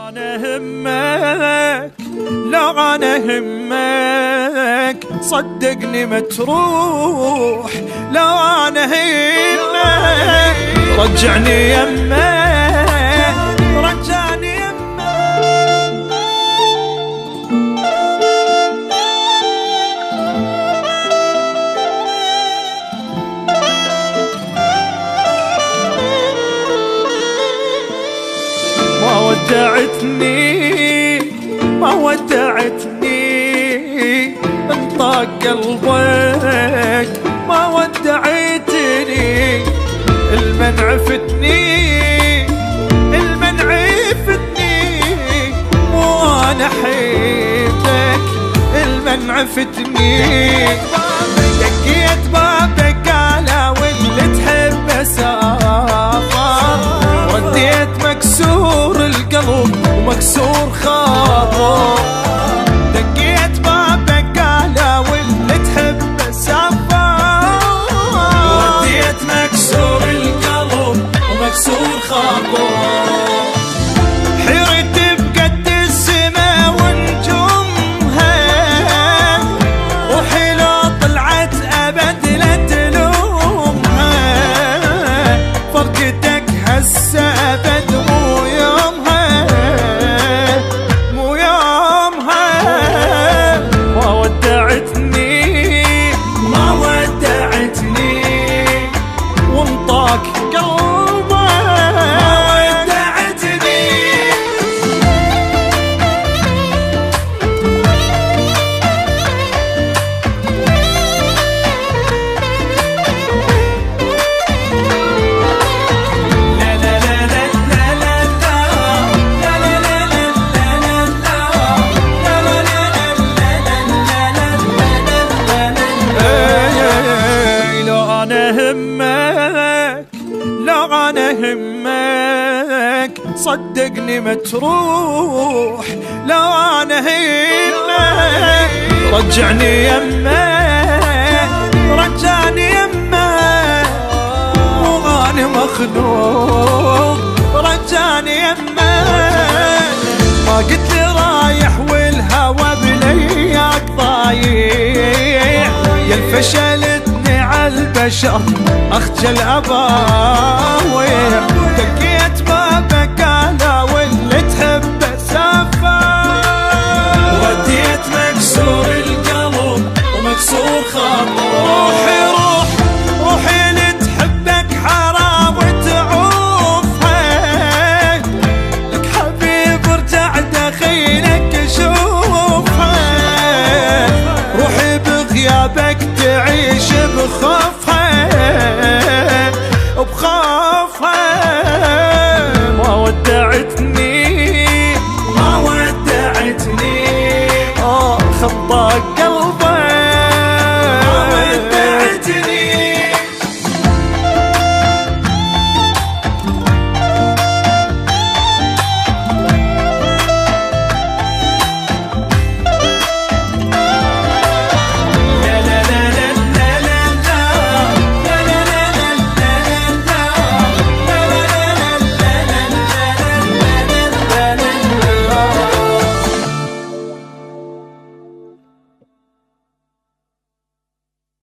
أنا همك، لو أنا همك صدقني ما تروح. لو أنا همك رجعني يمك، رجعني يمك. ما ودعتني، ما ودعتني انطاق قلبك، ما ودعتني المنع فتني، المنع فتني، مو انا حيبك المنع فتني. دقيت بابك على واللي تحب سافر، رديت مكسور القلب ومكسور خاطر. دقيت بابك على واللي تحب سافر، رديت مكسور القلب ومكسور خاطر. حيرت بقد السما ونجومها، روحي لو طلعت ابد لا تلومها. فرقتك هسه ابد مو يومها، مو يومها. ما ودعتني، ما ودعتني وانطاك قلبك، ما ودعتني. لو أنا همك صدقني ما تروح. لو أنا همك رجعني يمك، رجعني يمك. مو أنا مخلوق رجعني يمك. ما قلت لي رايح والهوى بلياك ضايع، يا الفشلتني عالبشر اخجل اباوع. دقيت بابك على واللي تحب سافر، وديت مكسور القلب ومكسور خاطر. روحي روح، روحي اللي تحبك حرام وتعوفها. لك حبيب ارجع دخيلك اشوفها. روحي بغيابك تعيش بخوفها، بخوفها. ما ودعتني